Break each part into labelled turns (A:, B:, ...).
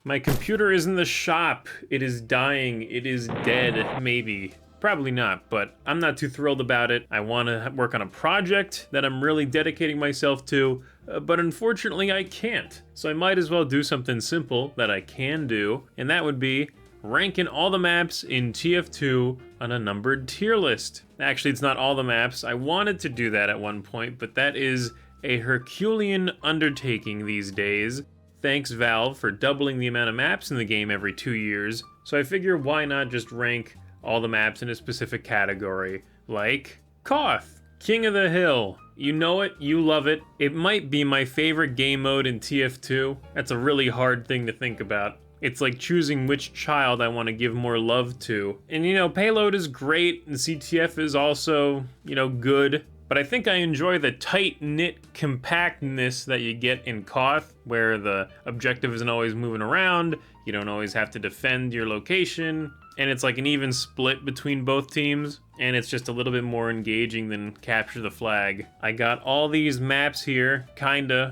A: My computer is in the shop. It is dying. It is dead, maybe. Probably not, but I'm not too thrilled about it. I want to work on a project that I'm really dedicating myself to, but unfortunately I can't. So I might as well do something simple that I can do, and that would be ranking all the maps in TF2 on a numbered tier list. Actually, it's not all the maps. I wanted to do that at one point, but that is a Herculean undertaking these days. Thanks Valve for doubling the amount of maps in the game every 2 years, so I figure why not just rank all the maps in a specific category, like Koth, King of the Hill. You know it, you love it. It might be my favorite game mode in TF2. That's a really hard thing to think about. It's like choosing which child I want to give more love to. And you know, Payload is great, and CTF is also, you know, good. But I think I enjoy the tight-knit compactness that you get in Koth, where the objective isn't always moving around, you don't always have to defend your location, and it's like an even split between both teams, and it's just a little bit more engaging than Capture the Flag. I got all these maps here,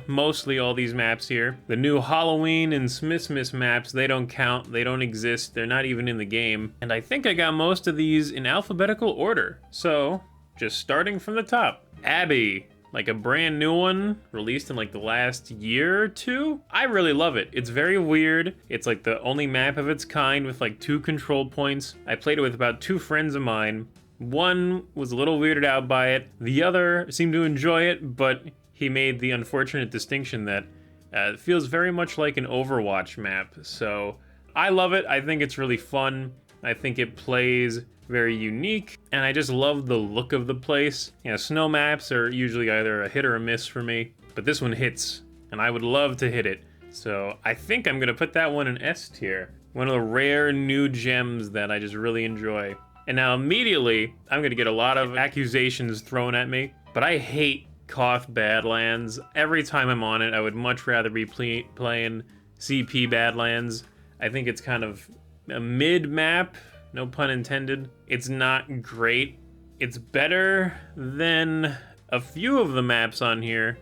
A: mostly all these maps here. The new Halloween and Smithsmith maps, they don't count, they don't exist, they're not even in the game. And I think I got most of these in alphabetical order, so just starting from the top. Abbey, like a brand new one, released in like the last year or two. I really love it. It's very weird. It's like the only map of its kind with like 2 control points. I played it with about 2 friends of mine. One was a little weirded out by it. The other seemed to enjoy it, but he made the unfortunate distinction that it feels very much like an Overwatch map. So I love it. I think it's really fun. I think it plays very unique, and I just love the look of the place. You know, snow maps are usually either a hit or a miss for me, but this one hits, and I would love to hit it. So I think I'm gonna put that one in S tier. One of the rare new gems that I just really enjoy. And now immediately, I'm gonna get a lot of accusations thrown at me, but I hate Koth Badlands. Every time I'm on it, I would much rather be playing CP Badlands. I think it's kind of a mid map, no pun intended. It's not great. It's better than a few of the maps on here,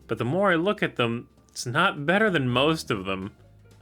A: but the more I look at them, it's not better than most of them.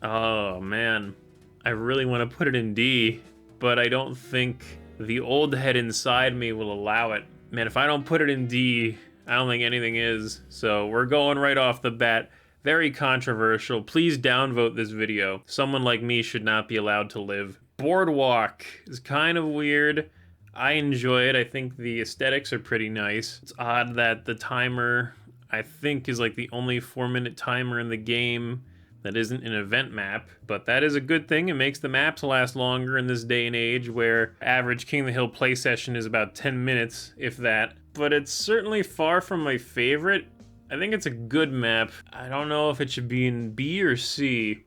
A: Oh man, I really want to put it in D, but I don't think the old head inside me will allow it. Man, if I don't put it in D, I don't think anything is. So we're going right off the bat. Very controversial. Please downvote this video. Someone like me should not be allowed to live. Boardwalk is kind of weird. I enjoy it. I think the aesthetics are pretty nice. It's odd that the timer, I think, is like the only 4-minute timer in the game that isn't an event map, but that is a good thing. It makes the maps last longer in this day and age where average King of the Hill play session is about 10 minutes, if that. But it's certainly far from my favorite. I think it's a good map. I don't know if it should be in B or C.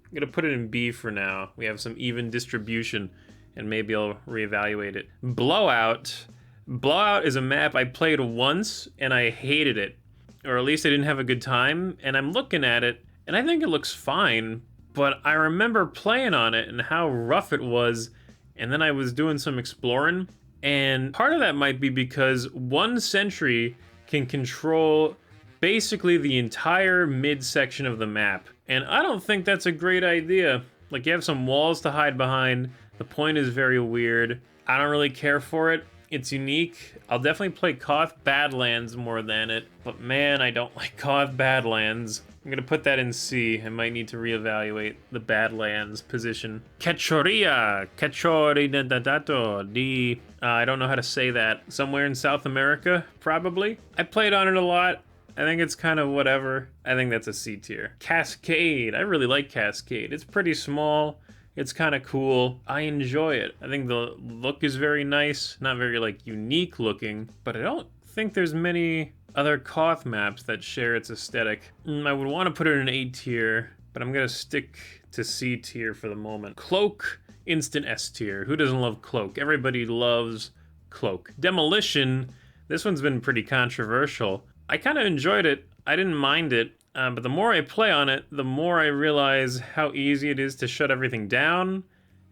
A: I'm gonna put it in B for now. We have some even distribution, and maybe I'll reevaluate it. Blowout. Blowout is a map I played once, and I hated it. Or at least I didn't have a good time, and I'm looking at it, and I think it looks fine, but I remember playing on it and how rough it was, and then I was doing some exploring, and part of that might be because one sentry can control basically the entire midsection of the map. And I don't think that's a great idea. Like, you have some walls to hide behind. The point is very weird. I don't really care for it. It's unique. I'll definitely play Koth Badlands more than it. But man, I don't like Koth Badlands. I'm gonna put that in C. I might need to reevaluate the Badlands position. Cachoria. Cachoridadato. D. I don't know how to say that. Somewhere in South America, probably. I played on it a lot. I think it's kind of whatever. I think that's a C tier. Cascade. I really like Cascade. It's pretty small. It's kind of cool. I enjoy it. I think the look is very nice. Not very like unique looking, but I don't think there's many other Koth maps that share its aesthetic. I would want to put it in A tier, but I'm gonna stick to C tier for the moment. Cloak, instant S tier. Who doesn't love Cloak? Everybody loves Cloak. Demolition. This one's been pretty controversial. I kind of enjoyed it. I didn't mind it, but the more I play on it, the more I realize how easy it is to shut everything down,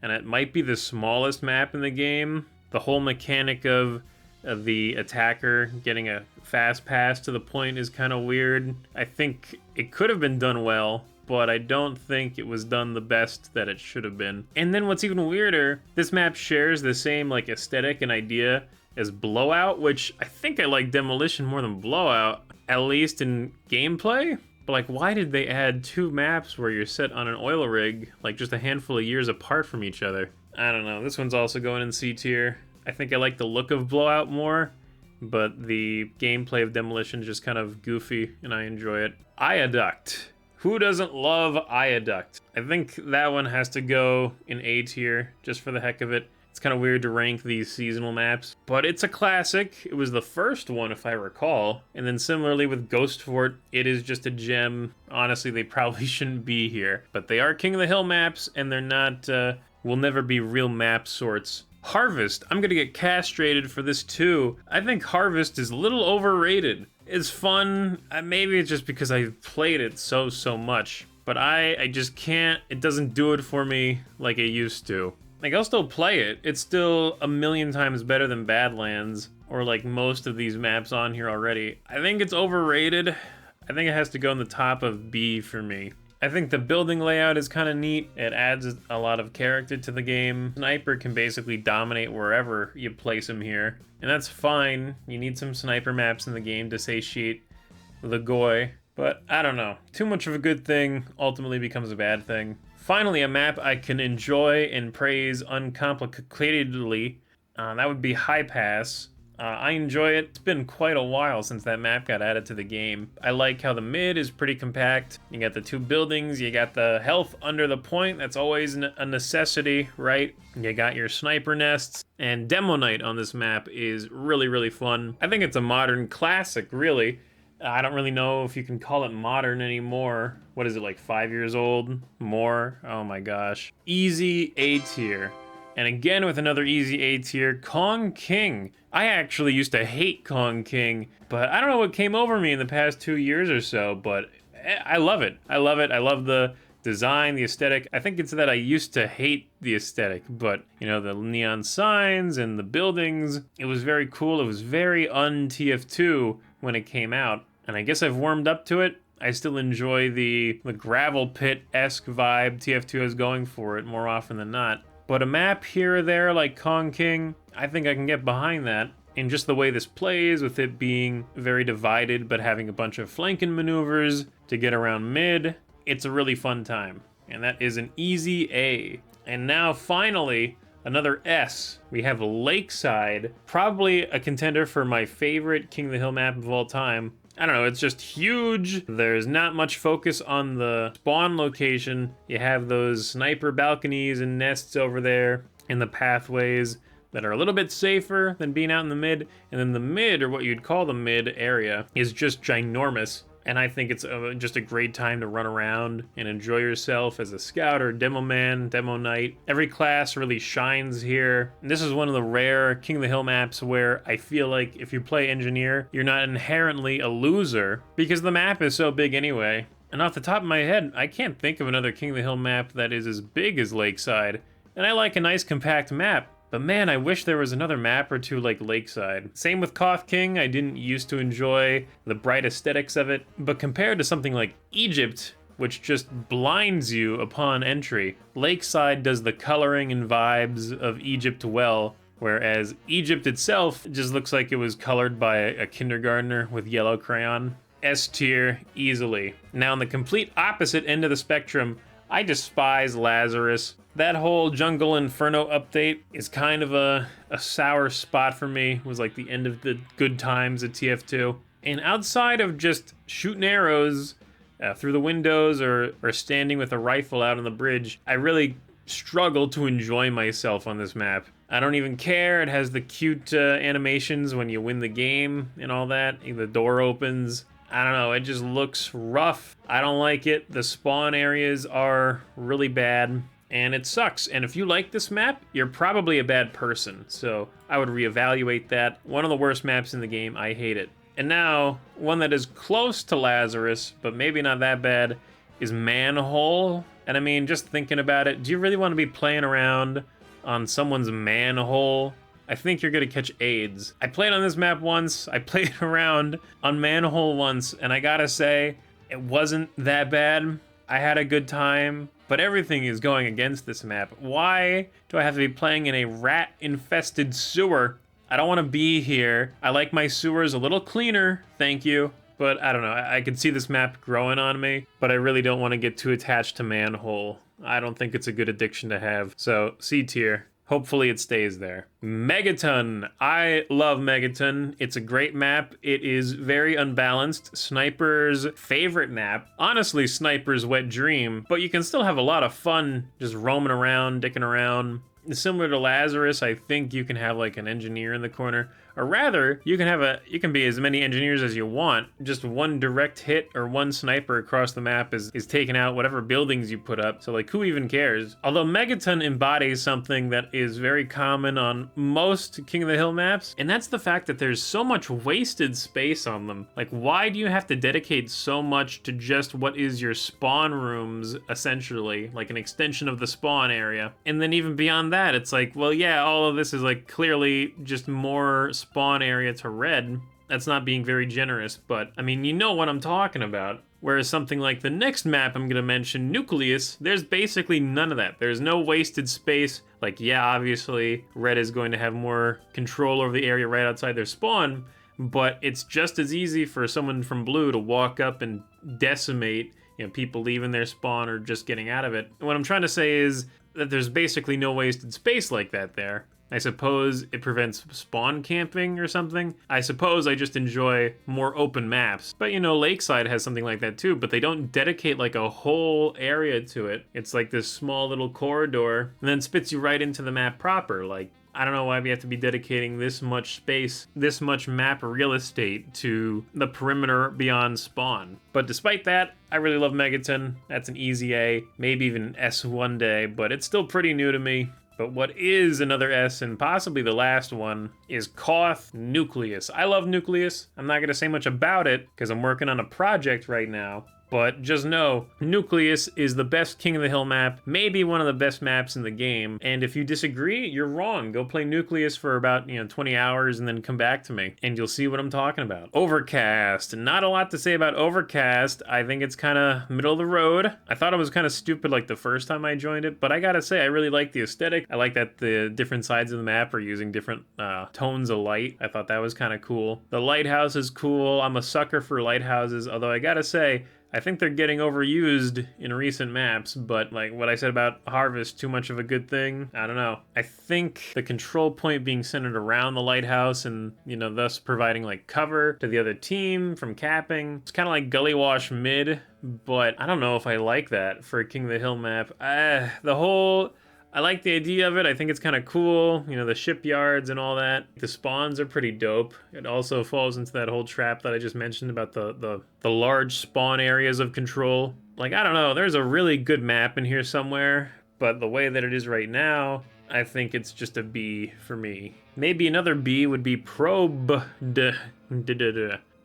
A: and it might be the smallest map in the game. The whole mechanic of the attacker getting a fast pass to the point is kind of weird. I think it could have been done well, but I don't think it was done the best that it should have been. And then what's even weirder, this map shares the same like aesthetic and idea as Blowout, which I think I like Demolition more than Blowout, at least in gameplay. But like, why did they add 2 maps where you're set on an oil rig, like just a handful of years apart from each other? I don't know, this one's also going in C tier. I think I like the look of Blowout more, but the gameplay of Demolition is just kind of goofy, and I enjoy it. Ioduct. Who doesn't love Ioduct? I think that one has to go in A tier, just for the heck of it. It's kind of weird to rank these seasonal maps, but it's a classic. It was the first one, if I recall. And then similarly with Ghost Fort, it is just a gem. Honestly, they probably shouldn't be here, but they are King of the Hill maps, and they're not, will never be real map sorts. Harvest, I'm gonna get castrated for this too. I think Harvest is a little overrated. It's fun, maybe it's just because I've played it so much, but I just can't, it doesn't do it for me like it used to. Like, I'll still play it. It's still a million times better than Badlands, or like most of these maps on here already. I think it's overrated. I think it has to go in the top of B for me. I think the building layout is kind of neat. It adds a lot of character to the game. Sniper can basically dominate wherever you place him here, and that's fine. You need some sniper maps in the game to satiate the goy, but I don't know. Too much of a good thing ultimately becomes a bad thing. Finally, a map I can enjoy and praise uncomplicatedly, that would be High Pass. I enjoy it. It's been quite a while since that map got added to the game. I like how the mid is pretty compact. You got the 2 buildings, you got the health under the point, that's always a necessity, right? You got your sniper nests, and Demo Night on this map is really fun. I think it's a modern classic, really. I don't really know if you can call it modern anymore. What is it, like 5 years old? More? Oh my gosh. Easy A tier. And again with another easy A tier, Kong King. I actually used to hate Kong King, but I don't know what came over me in the past 2 years or so, but I love it. I love it. I love the design, the aesthetic. I think it's that I used to hate the aesthetic, but you know, the neon signs and the buildings, it was very cool. It was very un-TF2 when it came out. And I guess I've warmed up to it. I still enjoy the gravel pit-esque vibe TF2 is going for it more often than not. But a map here or there like Kong King, I think I can get behind that. And just the way this plays, with it being very divided but having a bunch of flanking maneuvers to get around mid, it's a really fun time. And that is an easy A. And now finally, another S. We have Lakeside, probably a contender for my favorite King of the Hill map of all time. I don't know, it's just huge. There's not much focus on the spawn location. You have those sniper balconies and nests over there in the pathways that are a little bit safer than being out in the mid. And then the mid, or what you'd call the mid area, is just ginormous. And I think it's just a great time to run around and enjoy yourself as a scout or demo man, demo knight. Every class really shines here. And this is one of the rare King of the Hill maps where I feel like if you play engineer, you're not inherently a loser because the map is so big anyway. And off the top of my head, I can't think of another King of the Hill map that is as big as Lakeside. And I like a nice compact map. But man, I wish there was another map or two like Lakeside. Same with Koth King, I didn't used to enjoy the bright aesthetics of it, but compared to something like Egypt, which just blinds you upon entry, Lakeside does the coloring and vibes of Egypt well, whereas Egypt itself just looks like it was colored by a kindergartner with yellow crayon. S tier, easily. Now on the complete opposite end of the spectrum, I despise Lazarus. That whole Jungle Inferno update is kind of a sour spot for me. It was like the end of the good times at TF2. And outside of just shooting arrows through the windows or standing with a rifle out on the bridge, I really struggle to enjoy myself on this map. I don't even care. It has the cute animations when you win the game and all that. The door opens. I don't know, it just looks rough. I don't like it. The spawn areas are really bad. And it sucks. And if you like this map, you're probably a bad person. So I would reevaluate that. One of the worst maps in the game. I hate it. And now, one that is close to Lazarus, but maybe not that bad, is Manhole. And I mean, just thinking about it, do you really want to be playing around on someone's manhole? I think you're gonna catch AIDS. I played on this map once. I played around on Manhole once, and I gotta say, it wasn't that bad. I had a good time, but everything is going against this map. Why do I have to be playing in a rat-infested sewer? I don't want to be here. I like my sewers a little cleaner, thank you. But I don't know, I could see this map growing on me, but I really don't want to get too attached to Manhole. I don't think it's a good addiction to have. So, C tier. Hopefully it stays there. Megaton. I love Megaton. It's a great map. It is very unbalanced. Sniper's favorite map. Honestly, Sniper's wet dream, but you can still have a lot of fun just roaming around, dicking around. Similar to Lazarus, I think you can have like an engineer in the corner. Or rather, you can be as many engineers as you want. Just one direct hit or one sniper across the map is taking out whatever buildings you put up. So like, who even cares? Although Megaton embodies something that is very common on most King of the Hill maps, and that's the fact that there's so much wasted space on them. Like, why do you have to dedicate so much to just what is your spawn rooms, essentially, like an extension of the spawn area? And then even beyond that, it's like, well, yeah, all of this is like clearly just more spawn area to red. That's not being very generous, but I mean, you know what I'm talking about. Whereas something like the next map I'm gonna mention, Nucleus, there's basically none of that. There's no wasted space. Like, yeah, obviously, red is going to have more control over the area right outside their spawn, but it's just as easy for someone from blue to walk up and decimate, you know, people leaving their spawn or just getting out of it. And what I'm trying to say is that there's basically no wasted space like that there. I suppose it prevents spawn camping or something. I suppose I just enjoy more open maps. But you know, Lakeside has something like that too, but they don't dedicate like a whole area to it. It's like this small little corridor and then spits you right into the map proper. Like, I don't know why we have to be dedicating this much space, this much map real estate to the perimeter beyond spawn. But despite that, I really love Megaton. That's an easy A, maybe even an S one day, but it's still pretty new to me. But what is another S, and possibly the last one, is Koth Nucleus. I love Nucleus. I'm not going to say much about it because I'm working on a project right now. But just know, Nucleus is the best King of the Hill map, maybe one of the best maps in the game. And if you disagree, you're wrong. Go play Nucleus for about, 20 hours and then come back to me, and you'll see what I'm talking about. Overcast. Not a lot to say about Overcast. I think it's kind of middle of the road. I thought it was kind of stupid like the first time I joined it, but I gotta say, I really like the aesthetic. I like that the different sides of the map are using different tones of light. I thought that was kind of cool. The lighthouse is cool. I'm a sucker for lighthouses, although I gotta say, I think they're getting overused in recent maps, but like what I said about Harvest, too much of a good thing? I don't know. I think the control point being centered around the lighthouse and, thus providing like cover to the other team from capping. It's kind of like Gully Wash mid, but I don't know if I like that for a King of the Hill map. I like the idea of it. I think it's kind of cool. The shipyards and all that. The spawns are pretty dope. It also falls into that whole trap that I just mentioned about the large spawn areas of control. Like, I don't know, there's a really good map in here somewhere, but the way that it is right now, I think it's just a B for me. Maybe another B would be Probe.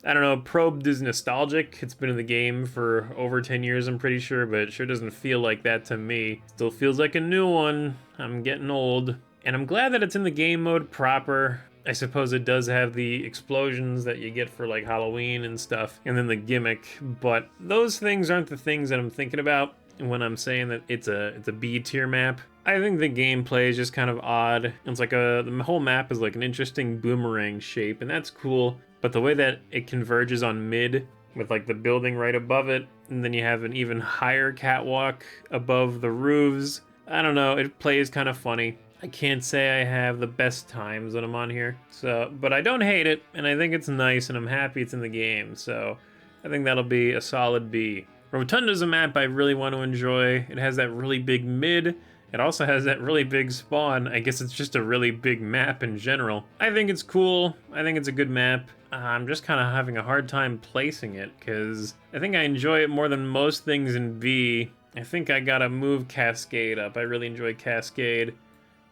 A: I don't know, Probed is nostalgic. It's been in the game for over 10 years, I'm pretty sure, but it sure doesn't feel like that to me. Still feels like a new one. I'm getting old. And I'm glad that it's in the game mode proper. I suppose it does have the explosions that you get for like Halloween and stuff, and then the gimmick, but those things aren't the things that I'm thinking about when I'm saying that it's a B tier map. I think the gameplay is just kind of odd. It's like the whole map is like an interesting boomerang shape, and that's cool. But the way that it converges on mid with like the building right above it, and then you have an even higher catwalk above the roofs, I don't know, it plays kind of funny. I can't say I have the best times when I'm on here, but I don't hate it, and I think it's nice, and I'm happy it's in the game, so I think that'll be a solid B. Rotunda's a map I really want to enjoy. It has that really big mid. It also has that really big spawn. I guess it's just a really big map in general. I think it's cool. I think it's a good map. I'm just kind of having a hard time placing it because I think I enjoy it more than most things in B. I think I gotta move Cascade up. I really enjoy Cascade.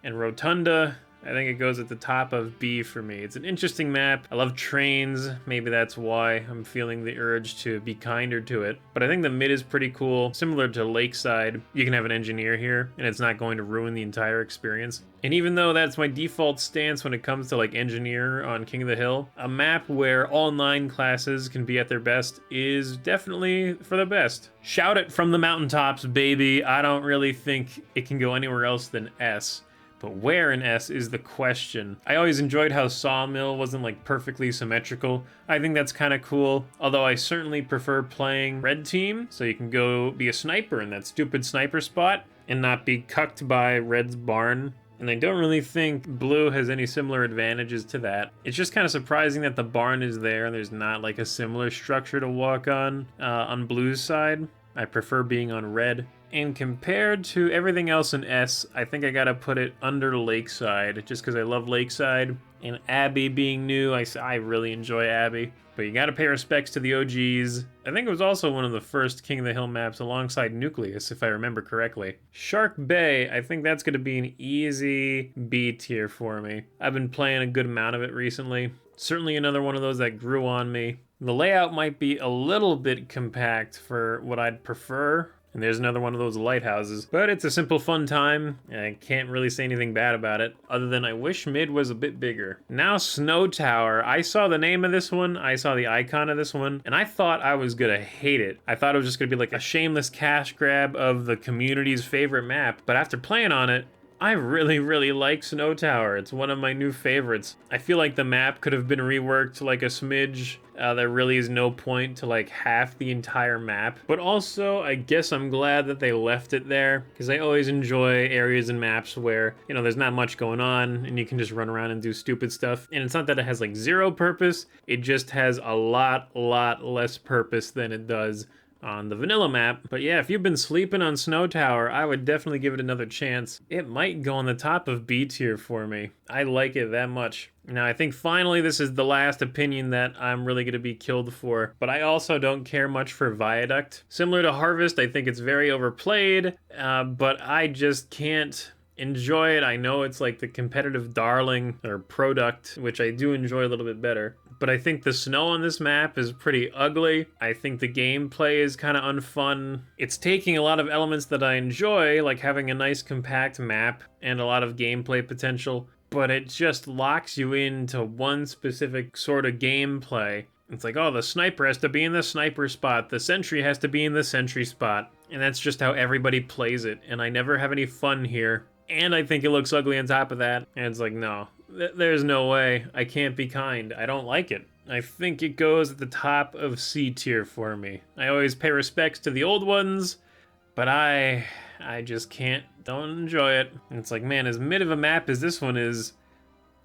A: And Rotunda, I think it goes at the top of B for me. It's an interesting map. I love trains. Maybe that's why I'm feeling the urge to be kinder to it. But I think the mid is pretty cool. Similar to Lakeside, you can have an engineer here, and it's not going to ruin the entire experience. And even though that's my default stance when it comes to like engineer on King of the Hill, a map where all 9 classes can be at their best is definitely for the best. Shout it from the mountaintops, baby. I don't really think it can go anywhere else than S. But where in S is the question. I always enjoyed how Sawmill wasn't like perfectly symmetrical. I think that's kind of cool, although I certainly prefer playing Red Team, so you can go be a sniper in that stupid sniper spot and not be cucked by Red's barn. And I don't really think Blue has any similar advantages to that. It's just kind of surprising that the barn is there and there's not like a similar structure to walk on Blue's side. I prefer being on Red. And compared to everything else in S, I think I gotta put it under Lakeside, just because I love Lakeside. And Abbey being new, I really enjoy Abbey. But you gotta pay respects to the OGs. I think it was also one of the first King of the Hill maps alongside Nucleus, if I remember correctly. Shark Bay, I think that's gonna be an easy B tier for me. I've been playing a good amount of it recently. Certainly another one of those that grew on me. The layout might be a little bit compact for what I'd prefer. And there's another one of those lighthouses. But it's a simple, fun time. I can't really say anything bad about it, other than I wish mid was a bit bigger. Now Snow Tower. I saw the name of this one. I saw the icon of this one. And I thought I was gonna hate it. I thought it was just gonna be like a shameless cash grab of the community's favorite map. But after playing on it, I really, really like Snow Tower. It's one of my new favorites. I feel like the map could have been reworked like a smidge. There really is no point to like half the entire map. But also, I guess I'm glad that they left it there, because I always enjoy areas and maps where, you know, there's not much going on and you can just run around and do stupid stuff. And it's not that it has like zero purpose, it just has a lot less purpose than it does on the vanilla map. But yeah, if you've been sleeping on Snow Tower, I would definitely give it another chance. It might go on the top of B tier for me. I like it that much. Now, I think finally this is the last opinion that I'm really going to be killed for, but I also don't care much for Viaduct. Similar to Harvest, I think it's very overplayed, but I just can't enjoy it. I know it's like the competitive darling or product, which I do enjoy a little bit better. But I think the snow on this map is pretty ugly. I think the gameplay is kind of unfun. It's taking a lot of elements that I enjoy, like having a nice compact map and a lot of gameplay potential, but it just locks you into one specific sort of gameplay. It's like, oh, the sniper has to be in the sniper spot, the sentry has to be in the sentry spot, and that's just how everybody plays it, and I never have any fun here. And I think it looks ugly on top of that, and it's like, no. There's no way. I can't be kind. I don't like it. I think it goes at the top of C tier for me. I always pay respects to the old ones, but I just don't enjoy it. And it's like, man, as mid of a map as this one is,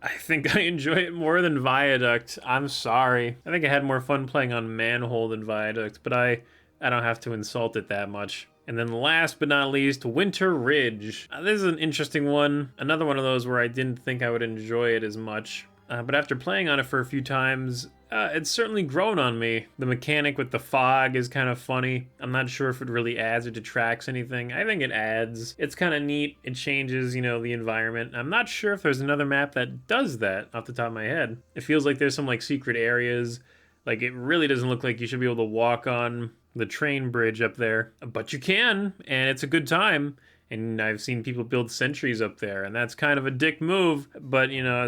A: I think I enjoy it more than Viaduct. I'm sorry. I think I had more fun playing on Manhole than Viaduct, but I don't have to insult it that much. And then last but not least, Winter Ridge. This is an interesting one. Another one of those where I didn't think I would enjoy it as much. But after playing on it for a few times, it's certainly grown on me. The mechanic with the fog is kind of funny. I'm not sure if it really adds or detracts anything. I think it adds. It's kind of neat. It changes, you know, the environment. I'm not sure if there's another map that does that off the top of my head. It feels like there's some like secret areas. Like it really doesn't look like you should be able to walk on the train bridge up there, but you can, and it's a good time. And I've seen people build sentries up there, and that's kind of a dick move, but you know,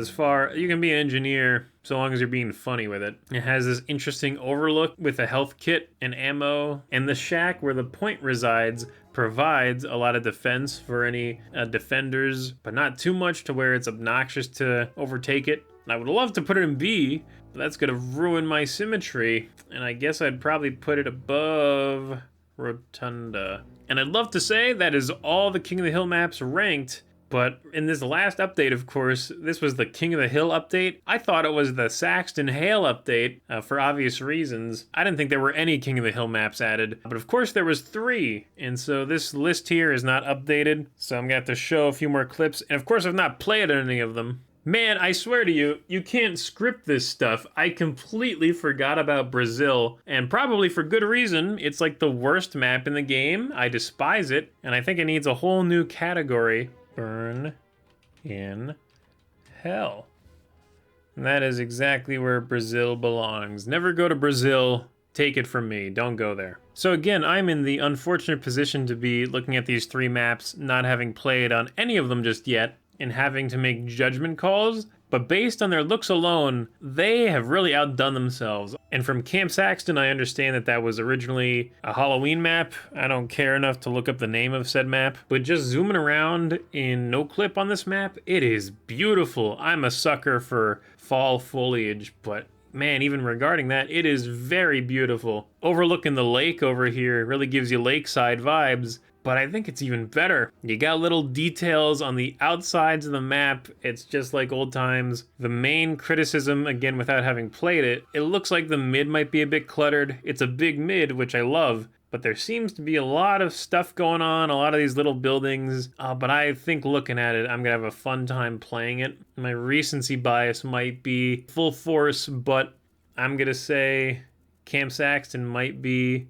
A: you can be an engineer so long as you're being funny with it. It has this interesting overlook with a health kit and ammo, and the shack where the point resides provides a lot of defense for any defenders, but not too much to where it's obnoxious to overtake it. And I would love to put it in B, but that's gonna ruin my symmetry, and I guess I'd probably put it above Rotunda. And I'd love to say that is all the King of the Hill maps ranked, but in this last update, of course, this was the King of the Hill update. I thought it was the Saxton Hale update for obvious reasons. I didn't think there were any King of the Hill maps added, but of course there was 3, and so this list here is not updated, so I'm gonna have to show a few more clips, and of course I've not played any of them. Man, I swear to you, you can't script this stuff. I completely forgot about Brazil, and probably for good reason. It's like the worst map in the game. I despise it, and I think it needs a whole new category. Burn in hell? And that is exactly where Brazil belongs. Never go to Brazil. Take it from me. Don't go there. So again, I'm in the unfortunate position to be looking at these 3 maps, not having played on any of them just yet, and having to make judgment calls. But based on their looks alone, they have really outdone themselves. And from Camp Saxton, I understand that that was originally a Halloween map. I don't care enough to look up the name of said map. But just zooming around in no clip on this map, it is beautiful. I'm a sucker for fall foliage, but man, even regarding that, it is very beautiful. Overlooking the lake over here really gives you lakeside vibes. But I think it's even better. You got little details on the outsides of the map. It's just like old times. The main criticism, again, without having played it, it looks like the mid might be a bit cluttered. It's a big mid, which I love, but there seems to be a lot of stuff going on, a lot of these little buildings. But I think looking at it, I'm gonna have a fun time playing it. My recency bias might be full force, but I'm gonna say Camp Saxton might be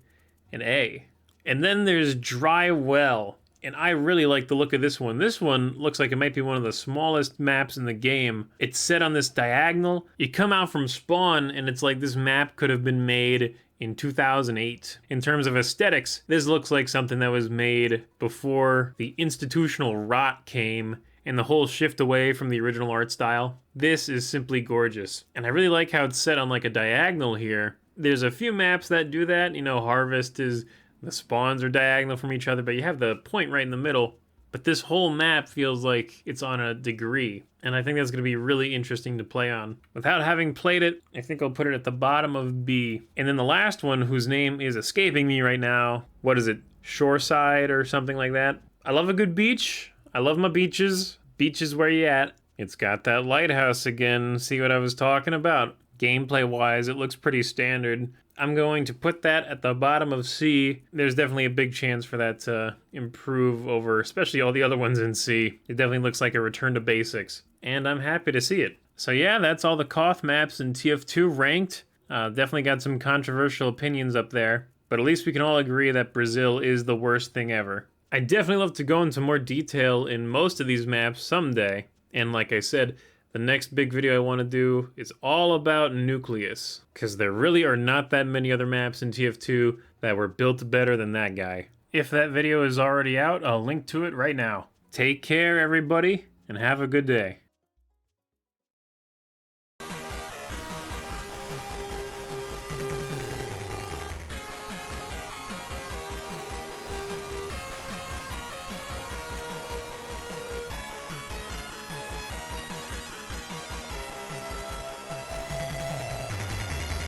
A: an A. And then there's Dry Well, and I really like the look of this one. This one looks like it might be one of the smallest maps in the game. It's set on this diagonal. You come out from spawn, and it's like this map could have been made in 2008. In terms of aesthetics, this looks like something that was made before the institutional rot came and the whole shift away from the original art style. This is simply gorgeous. And I really like how it's set on like a diagonal here. There's a few maps that do that. You know, Harvest is... the spawns are diagonal from each other, but you have the point right in the middle. But this whole map feels like it's on a degree, and I think that's going to be really interesting to play on. Without having played it, I think I'll put it at the bottom of B. And then the last one, whose name is escaping me right now, what is it, Shoreside or something like that? I love a good beach. I love my beaches. Beach is where you at. It's got that lighthouse again. See what I was talking about? Gameplay-wise, it looks pretty standard. I'm going to put that at the bottom of C. There's definitely a big chance for that to improve over, especially all the other ones in C. It definitely looks like a return to basics, and I'm happy to see it. So yeah, that's all the Koth maps in TF2 ranked. Definitely got some controversial opinions up there, but at least we can all agree that Brazil is the worst thing ever. I'd definitely love to go into more detail in most of these maps someday, and like I said, the next big video I want to do is all about Nucleus, because there really are not that many other maps in TF2 that were built better than that guy. If that video is already out, I'll link to it right now. Take care, everybody, and have a good day.